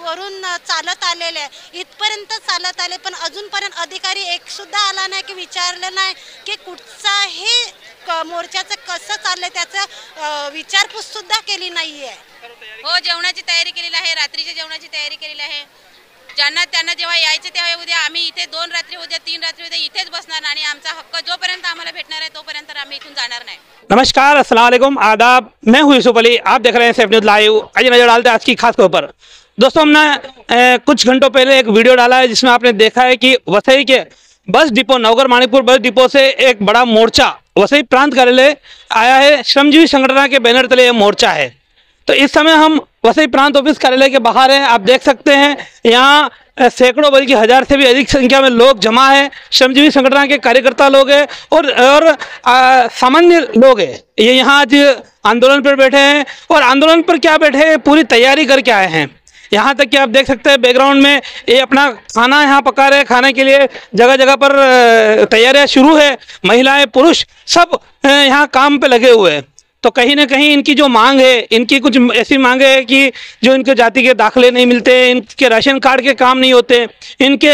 वरून चालत आलेले आहे, इथपर्यंत चालत आले, पण अजूनपर्यंत अधिकारी एक सुद्धा आला नाही की विचारलं नाही की कुठचाही मोर्चाचं कसं चाललंय त्याचं विचारपूस सुद्धा केली नाहीये। हो, जेवणाची तयारी केलेली आहे, रात्रीच्या जेवणाची तयारी केलेली आहे। त्यांना जेव्हा यायचे तेव्हा उद्या आम्ही इथे 2 रात्री उद्या 3 रात्री उद्या इथेच बसणार आणि आमचा हक्क जोपर्यंत आम्हाला भेटणार आहे तोपर्यंत आम्ही इथून जाणार नाही। नमस्कार, अस्सलाम वालेकुम, आदाब। मैं हूं यूसुफ अली, आप देख रहे हैं सेफ न्यूज़ लाइव। आइए नजर डालते हैं आज की खास खबर पर। दोस्तों, हमने कुछ घंटों पहले एक वीडियो डाला है जिसमें आपने देखा है कि वसई के bus depot Navghar Manikpur bus depot से एक बड़ा मोर्चा वसई प्रांत कार्यालय आया है। श्रमजीवी संगठन के बैनर तले यह मोर्चा है। तो इस समय हम वसई प्रांत ऑफिस कार्यालय के बाहर हैं। आप देख सकते हैं यहाँ सैकड़ों बल्कि 1000 से भी अधिक संख्या में लोग जमा है। श्रमजीवी संगठन के कार्यकर्ता लोग हैं और सामान्य लोग हैं। ये यहाँ आज आंदोलन पर बैठे हैं और आंदोलन पर क्या बैठे हैं, पूरी तैयारी करके आए हैं। यहाँ तक कि आप देख सकते हैं बैकग्राउंड में ये अपना खाना यहाँ पका रहे हैं। खाने के लिए जगह जगह पर तैयारियाँ शुरू है। महिलाएं पुरुष सब यहाँ काम पे लगे हुए हैं। तो कहीं ना कहीं इनकी जो मांग है, इनकी कुछ ऐसी मांग है कि जो इनके जाति के दाखले नहीं मिलते, इनके राशन कार्ड के काम नहीं होते, इनके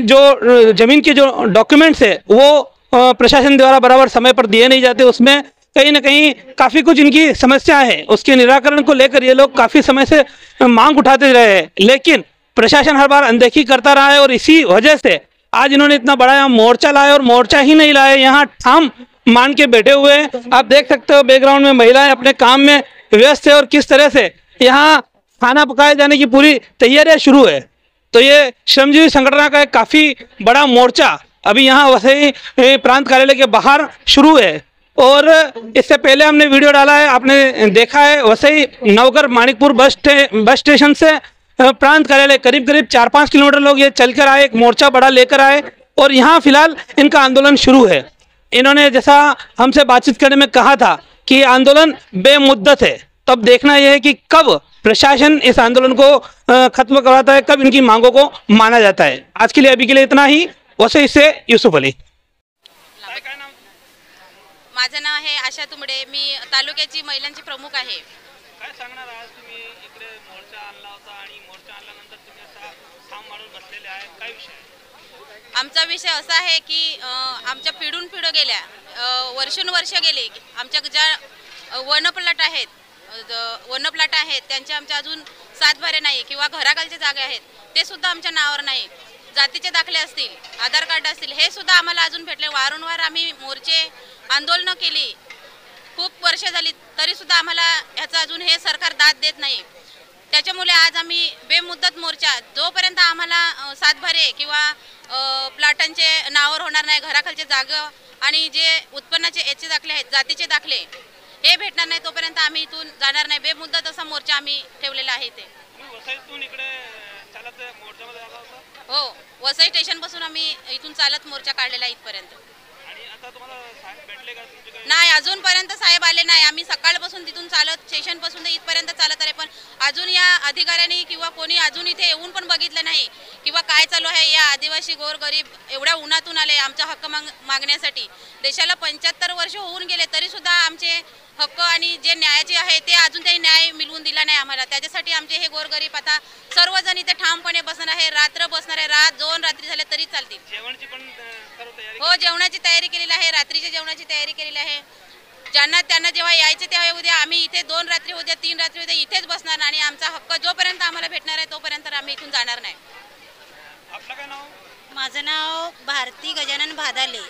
जो ज़मीन के जो डॉक्यूमेंट्स है वो प्रशासन द्वारा बराबर समय पर दिए नहीं जाते। उसमें कहीं ना कहीं काफ़ी कुछ इनकी समस्या है। उसके निराकरण को लेकर ये लोग काफ़ी समय से मांग उठाते रहे हैं, लेकिन प्रशासन हर बार अनदेखी करता रहा है। और इसी वजह से आज इन्होंने इतना बड़ा मोर्चा लाया और मोर्चा ही नहीं लाया, यहाँ ठाम मान के बैठे हुए हैं। आप देख सकते हो बैकग्राउंड में महिलाएं अपने काम में व्यस्त है और किस तरह से यहाँ खाना पकाए जाने की पूरी तैयारियां शुरू है। तो ये श्रमजीवी संगठन का एक काफ़ी बड़ा मोर्चा अभी यहाँ वसई प्रांत कार्यालय के बाहर शुरू है। और इससे पहले हमने वीडियो डाला है, आपने देखा है। वसई नवगर माणिकपुर बस स्टेशन से प्रांत कार्यालय करीब 4-5 किलोमीटर लोग ये चलकर आए, एक मोर्चा बड़ा लेकर आए और यहाँ फिलहाल इनका आंदोलन शुरू है। इन्होंने जैसा हमसे बातचीत करने में कहा था कि आंदोलन बेमुद्दत है। तो अब देखना यह है कि कब प्रशासन इस आंदोलन को खत्म करवाता है, कब इनकी मांगों को माना जाता है। आज के लिए अभी के लिए इतना ही। वसई से यूसुफ अली। माझं नाव आहे आशा तुंबडे, मी तालुक्याची महिलांची प्रमुख आहे। काय सांगणार आज तुम्ही इकडे मोर्चा आणला होता आणि मोर्चा आणल्यानंतर तुम्ही असा ठाम मारून बसलेले आहे, काय विषय? आमचा विषय असा आहे की आमच्या पिढून पिढं गेल्या वर्षानुवर्ष गेले आमच्या ज्या वनप्लॉट आहेत त्यांचे आमच्या अजून सातबारे नाही किंवा घराखालचे जागे आहेत ते सुद्धा आमच्या नावावर नाही। जातीचे दाखले असतील, आधार कार्ड असतील, हे सुद्धा आम्हाला अजून भेटले। वारंवार आम्ही मोर्चे आंदोलनं केली, खूप वर्ष झाली, तरी सुद्धा आम्हाला ह्याचा अजून हे सरकार दाद देत नाही। त्याच्यामुळे आज आम्ही बेमुदत मोर्चा, जोपर्यंत आम्हाला सातबारे किंवा प्लॉटांचे नावावर होणार नाही, घराखालचे जागा आणि जे उत्पन्नाचे याचे दाखले आहेत, जातीचे दाखले, हे भेटणार नाही तोपर्यंत आम्ही इथून जाणार नाही। बेमुदत असा मोर्चा आम्ही ठेवलेला आहे। ते वसईतून इकडे चालत मोर्चामध्ये आला होता? हो, वसई स्टेशन पासून आम्ही इथून चालत मोर्चा काढलेला आहे इथपर्यंत। आणि आता तुम्हाला साहेब भेटले का तुमचे? नाही, अजूनपर्यंत साहेब आले नाही। आम्ही सकाळपासून तिथून चालत स्टेशन पासून इथपर्यंत चालत आले, पण अजून या अधिकाऱ्यांनी किंवा कोणी अजून इथे येऊन पण बघितलं नाही किंवा काय चालू आहे। या आदिवासी गोरगरीब एवढ्या उन्हातून आले आमचा हक्क मागण्यासाठी। देशाला 75 वर्ष होऊन गेले तरी सुद्धा आमचे हक्क आणि जे न्यायाचे आहे ते अजून काही न्याय मिळवून दिला नाही आम्हाला। त्याच्यासाठी आमचे हे गोरगरीब आता सर्वजण इथे ठामपणे बसणार आहे, रात्र बसणार आहे। 2 रात्री झाले तरी चालतील। जेवणाची पण सर्व तयारी? हो, जेवणाची तयारी केलेली आहे, रात्रीच्या जेवणाची तयारी केलेली आहे। त्यांना जेव्हा यायचे तेव्हा उद्या आम्ही इथे 2 रात्री उद्या 3 रात्री उद्या इथेच बसणार आणि आमचा हक्क जोपर्यंत आम्हाला भेटणार आहे तोपर्यंत आम्ही इथून जाणार नाही। आपलं काय नाव? माझं नाव भारती गजानन भादाले।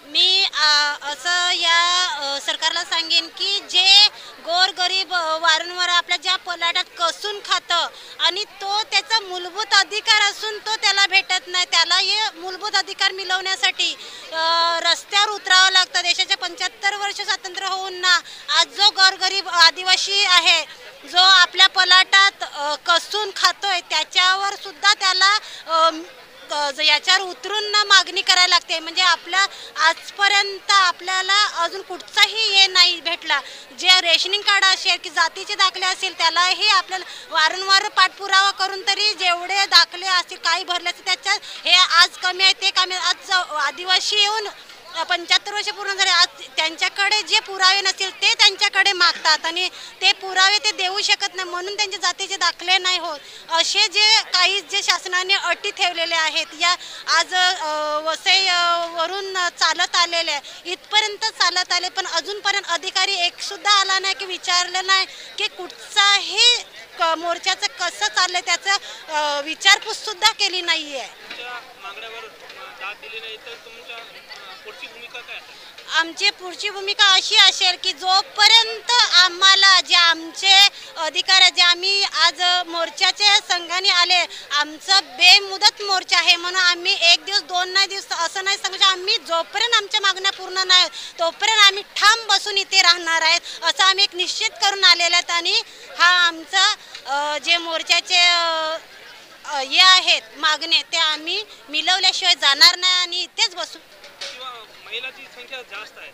मी असं या सरकारला सांगेन की जे गोरगरीब वारंवार आपल्या ज्या पलाटात कसून खातं आणि तो त्याचा मूलभूत अधिकार असून तो त्याला भेटत नाही, त्याला हे मूलभूत अधिकार मिळवण्यासाठी रस्त्यावर उतरावं लागतं। देशाचे 75 वर्ष स्वातंत्र्य होऊन ना आज जो गोरगरीब आदिवासी आहे, जो आपल्या पलाटात कसून खातोय, त्याच्यावर सुद्धा त्याला याच्यावर उतरून ना मागणी करायला लागते। म्हणजे आपल्या आजपर्यंत आपल्याला अजून कुठचाही हे नाही भेटला। जे रेशनिंग कार्ड असेल की जातीचे दाखले असेल त्यालाही आपल्याला वारंवार पाठपुरावा करून तरी जेवढे दाखले असतील काही भरले असतील त्याच्यात हे आज कमी आहे ते कमी। आज आदिवासी येऊन 75 वर्ष पूर्ण झाले, आज त्यांच्याकडे जे पुरावे नसतील ते त्यांच्याकडे मागतात आणि ते पुरावे ते देऊ शकत नाही, म्हणून त्यांच्या जातीचे दाखले नाही होत. असे जे काही जे शासनाने अटी ठेवलेले आहेत या आज वसई वरून चालत आलेले इथपर्यंत चालत आले, पण अजूनपर्यंत अधिकारी एक सुद्धा आला नाही की विचारलं नाही की कुठचाही मोर्चाचं कसं चाललंय त्याचं विचारपूस सुद्धा केली नाहीये. आमची पुढची भूमिका अशी असेल की जोपर्यंत आम्हाला जे आमचे अधिकार जे आम्ही आज मोर्चाचे संघाने आले, आमचं बेमुदत मोर्चा आहे म्हणून आम्ही एक दिवस 2 दिवस असं नाही सांगू, आम्ही जोपर्यंत आमच्या मागण्या पूर्ण नाही तोपर्यंत आम्ही ठाम बसून इथे राहणार आहेत असं आम्ही एक निश्चित करून आलेलं आहेत. आणि हा आमचा जे मोर्चाचे हे आहेत मागणे ते आम्ही मिळवल्याशिवाय जाणार नाही आणि इथेच बसू. महिलांची संख्या जास्त आहे,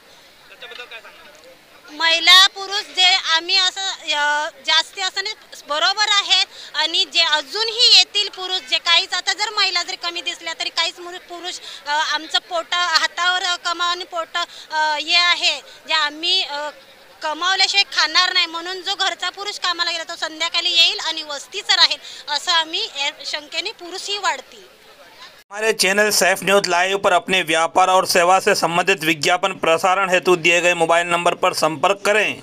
त्याच्याबद्दल काय सांगणार? महिला पुरुष जे आम्ही असं जास्ती असं नाही बरोबर आहेत आणि जे अजूनही येतील पुरुष जे काहीच आता जर महिला जरी कमी दिसल्या तरी काहीच पुरुष आमचं पोट हातावर कमावून पोट हे आहे जे आम्ही कमावल्याशिवाय खाणार नाही, म्हणून जो घरचा पुरुष कामाला गेला तो संध्याकाळी येईल आणि वस्तीचं राहील असं आम्ही शंकेने पुरुषही वाढतील. हमारे चैनल सैफ न्यूज़ लाइव पर अपने व्यापार और सेवा से संबंधित विज्ञापन प्रसारण हेतु दिए गए मोबाइल नंबर पर संपर्क करें.